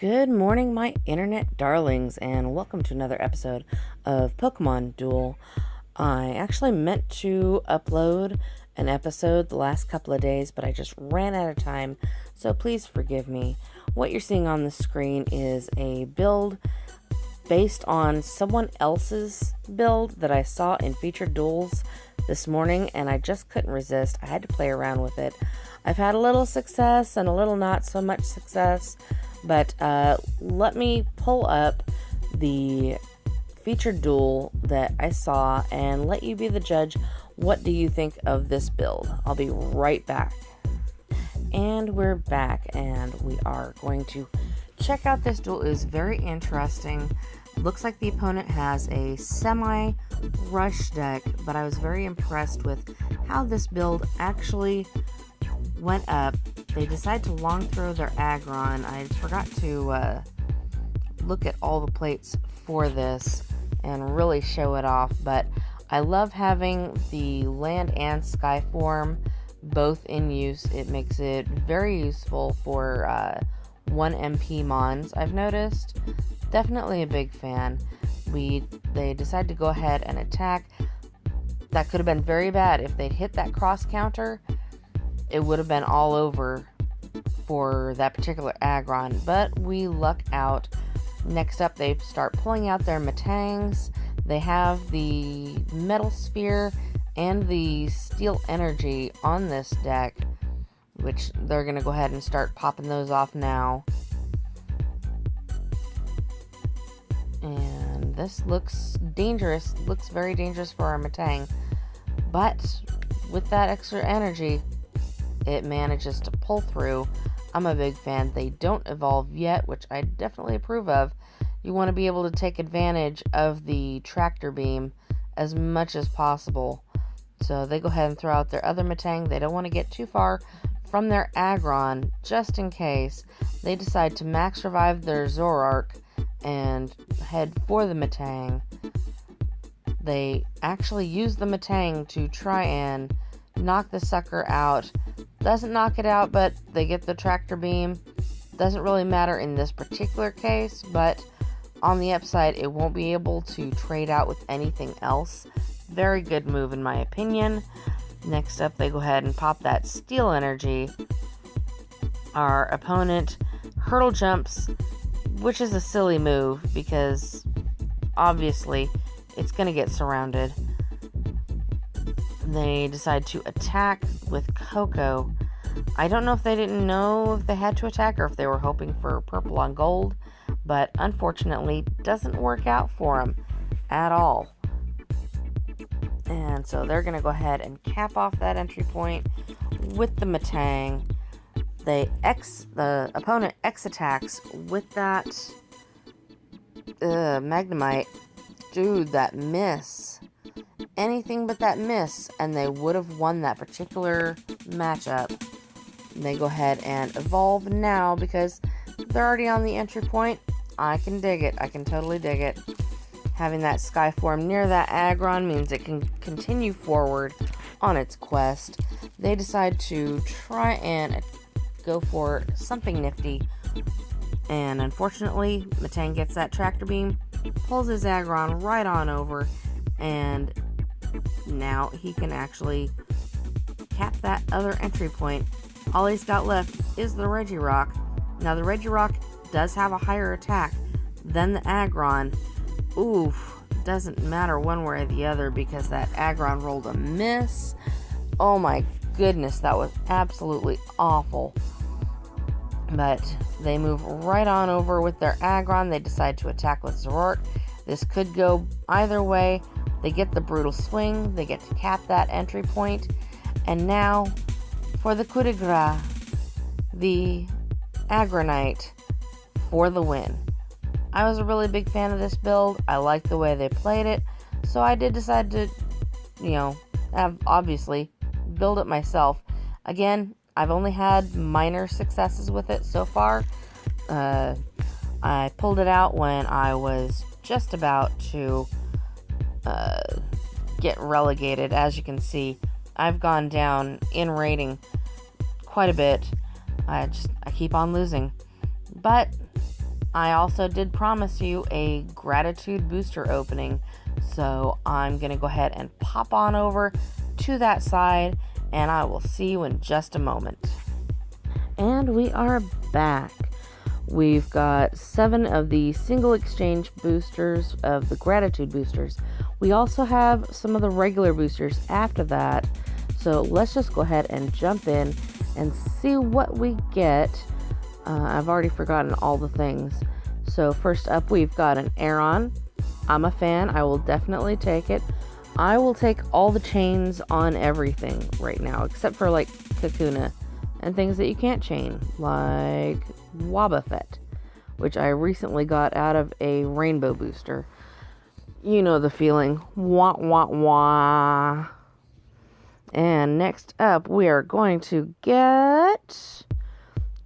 Good morning, my internet darlings, and welcome to another episode of Pokemon Duel. I actually meant to upload an episode the last couple of days, but I just ran out of time, so please forgive me. What you're seeing on the screen is a build based on someone else's build that I saw in featured duels this morning, and I just couldn't resist. I had to play around with it. I've had a little success and a little not so much success, but let me pull up the featured duel that I saw and let you be the judge. What do you think of this build? I'll be right back. And we're back, and we are going to check out this duel. It is very interesting. Looks like the opponent has a semi-rush deck, but I was very impressed with how this build actually went up. They decided to long throw their Aggron. I forgot to look at all the plates for this and really show it off, but I love having the land and sky form both in use. It makes it very useful for 1 MP Mons, I've noticed. Definitely a big fan. They decided to go ahead and attack. That could have been very bad. If they'd hit that cross counter, it would have been all over for that particular Aggron, but we luck out. Next up, they start pulling out their Matangs. They have the Metal Sphere and the Steel Energy on this deck, which they're going to go ahead and start popping those off now. And this looks dangerous, looks very dangerous for our Matang, but with that extra energy, it manages to pull through. I'm a big fan. They don't evolve yet, which I definitely approve of. You want to be able to take advantage of the tractor beam as much as possible. So they go ahead and throw out their other Matang. They don't want to get too far from their Aggron, just in case. They decide to max revive their Zoroark and head for the Matang. They actually use the Matang to try and knock the sucker out. Doesn't knock it out, but they get the tractor beam. Doesn't really matter in this particular case, but on the upside, it won't be able to trade out with anything else. Very good move in my opinion. Next up, they go ahead and pop that Steel Energy. Our opponent hurdle jumps, which is a silly move because obviously it's going to get surrounded. They decide to attack with Coco. I don't know if they didn't know if they had to attack or if they were hoping for purple on gold, but unfortunately doesn't work out for them at all. And so they're going to go ahead and cap off that entry point with the Matang. The opponent X attacks with that Magnemite. Dude, that miss. Anything but that miss, and they would have won that particular matchup. And they go ahead and evolve now because they're already on the entry point. I can dig it. I can totally dig it. Having that sky form near that Aggron means it can continue forward on its quest. They decide to try and go for something nifty, and unfortunately Matang gets that tractor beam, pulls his Aggron right on over, and now he can actually cap that other entry point. All he's got left is the Regirock. Now the Regirock does have a higher attack than the Aggron. Oof, doesn't matter one way or the other because that Aggron rolled a miss. Oh my goodness, that was absolutely awful. But they move right on over with their Aggron. They decide to attack with Zoroark. This could go either way. They get the brutal swing. They get to cap that entry point. And now for the coup de grace, the Aggronite for the win. I was a really big fan of this build. I liked the way they played it. So I did decide to, have obviously build it myself. Again, I've only had minor successes with it so far. I pulled it out when I was just about to get relegated. As you can see, I've gone down in rating quite a bit. I keep on losing. But I also did promise you a gratitude booster opening, so I'm going to go ahead and pop on over to that side, and I will see you in just a moment. And we are back. We've got 7 of the single exchange boosters of the gratitude boosters. We also have some of the regular boosters after that, so let's just go ahead and jump in and see what we get. I've already forgotten all the things. So first up, we've got an Aeron. I'm a fan. I will definitely take it. I will take all the chains on everything right now, except for like Kakuna and things that you can't chain, like Wobbuffet, which I recently got out of a rainbow booster. You know the feeling. Wah, wah, wah. And next up, we are going to get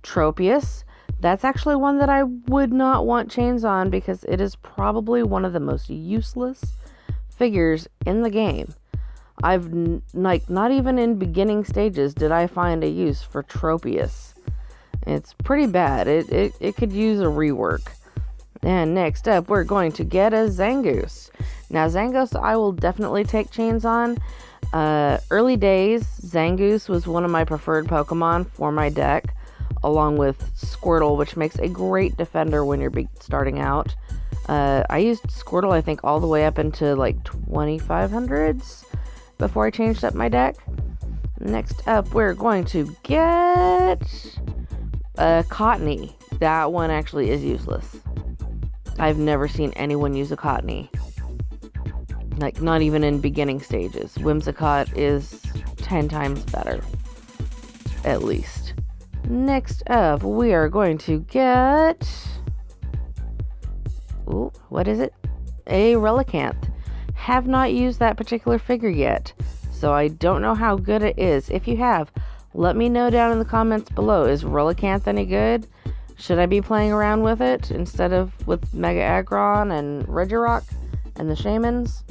Tropius. That's actually one that I would not want chains on because it is probably one of the most useless figures in the game. I've, not even in beginning stages did I find a use for Tropius. It's pretty bad. It could use a rework. And next up, we're going to get a Zangoose. Now, Zangoose, I will definitely take chains on. Early days, Zangoose was one of my preferred Pokemon for my deck, along with Squirtle, which makes a great defender when you're starting out. I used Squirtle, I think, all the way up into like 2500s before I changed up my deck. Next up, we're going to get a Cottony. That one actually is useless. I've never seen anyone use a Cottony. Like, not even in beginning stages. Whimsicott is 10 times better. At least. Next up, we are going to get... Ooh, what is it? A Relicanth. Have not used that particular figure yet, so I don't know how good it is. If you have, let me know down in the comments below. Is Relicanth any good? Should I be playing around with it instead of with Mega Aggron and Regirock and the Shamans?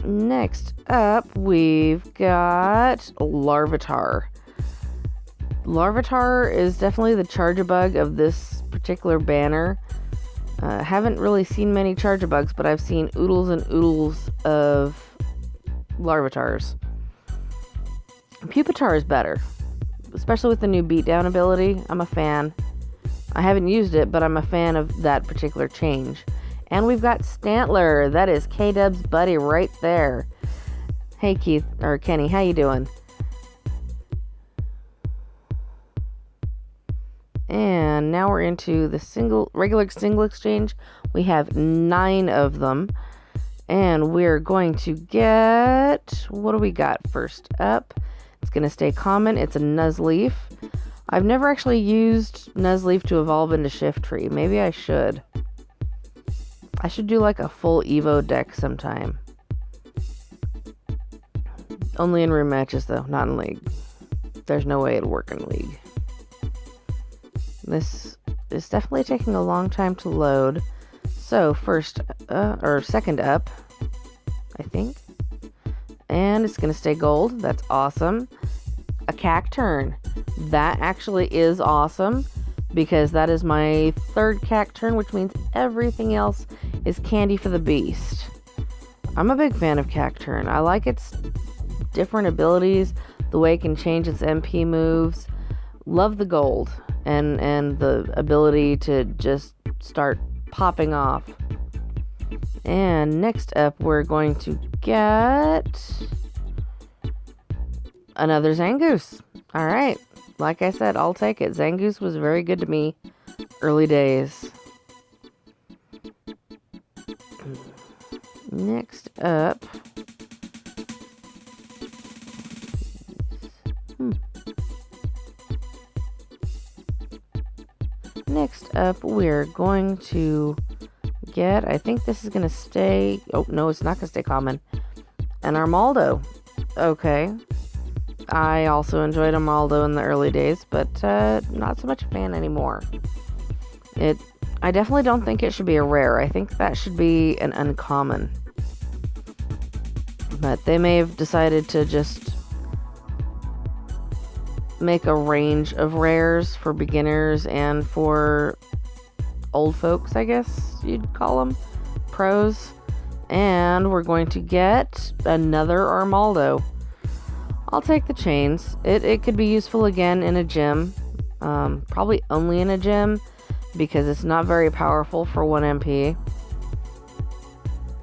Next up, we've got Larvitar. Larvitar is definitely the Charjabug of this particular banner. Haven't really seen many Charjabugs, but I've seen oodles and oodles of Larvitars. Pupitar is better, especially with the new beatdown ability. I'm a fan. I haven't used it, but I'm a fan of that particular change. And we've got Stantler. That is K-Dub's buddy right there. Hey, Kenny, how you doing? And now we're into the regular single exchange. We have 9 of them. And we're going to get... What do we got first up? It's going to stay common. It's a Nuzleaf. I've never actually used Nuzleaf to evolve into Shiftry. Maybe I should. I should do like a full Evo deck sometime. Only in room matches though, not in League. There's no way it'll work in League. This is definitely taking a long time to load. So second up, I think. And it's going to stay gold. That's awesome. A Cacturn. That actually is awesome because that is my 3rd Cacturn, which means everything else is candy for the beast. I'm a big fan of Cacturn. I like its different abilities, the way it can change its MP moves. Love the gold and the ability to just start popping off. And next up, we're going to get another Zangoose. All right. Like I said, I'll take it. Zangoose was very good to me early days. Next up... Next up, we're going to get... I think this is going to stay... Oh, no, it's not going to stay common. An Armaldo. Okay. I also enjoyed Armaldo in the early days, but not so much a fan anymore. I definitely don't think it should be a rare. I think that should be an uncommon. But they may have decided to just make a range of rares for beginners and for old folks, I guess you'd call them, pros. And we're going to get another Armaldo. I'll take the chains. It could be useful again in a gym. Probably only in a gym because it's not very powerful for 1 MP.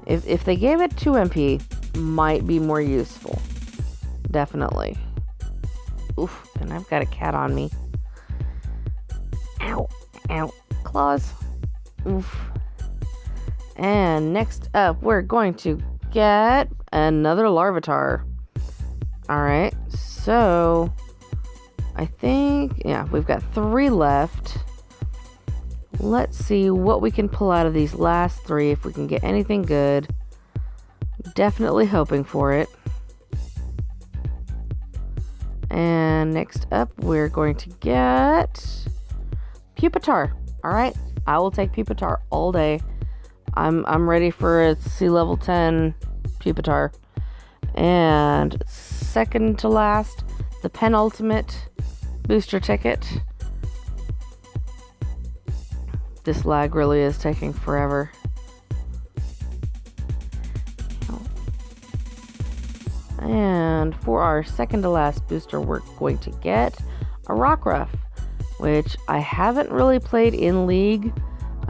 If they gave it 2 MP, might be more useful. Definitely. Oof, and I've got a cat on me. Ow, ow, claws. Oof. And next up, we're going to get another Larvitar. Alright, so I think, yeah, we've got 3 left. Let's see what we can pull out of these last 3, if we can get anything good. Definitely hoping for it. And next up, we're going to get Pupitar. Alright, I will take Pupitar all day. I'm ready for a sea level 10 Pupitar. And second to last, the penultimate booster ticket. This lag really is taking forever. And for our second to last booster, we're going to get a Rockruff, which I haven't really played in League.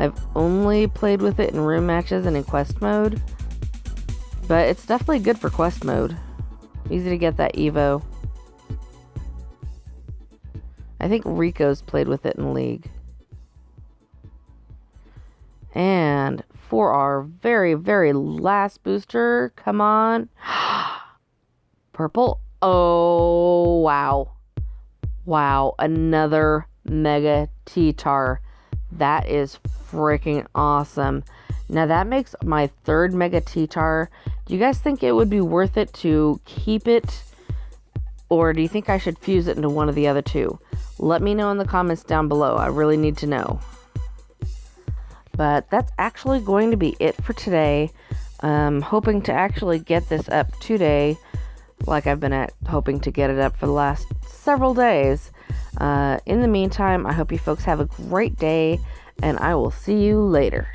I've only played with it in room matches and in quest mode. But it's definitely good for quest mode. Easy to get that Evo. I think Rico's played with it in League. And for our very, very last booster, come on. Purple. Oh, wow. Wow, another Mega T-Tar. That is freaking awesome. Now that makes my 3rd Mega T-Tar. Do you guys think it would be worth it to keep it? Or do you think I should fuse it into one of the other 2? Let me know in the comments down below. I really need to know. But that's actually going to be it for today. Hoping to actually get this up today, like I've been hoping to get it up for the last several days. In the meantime, I hope you folks have a great day, and I will see you later.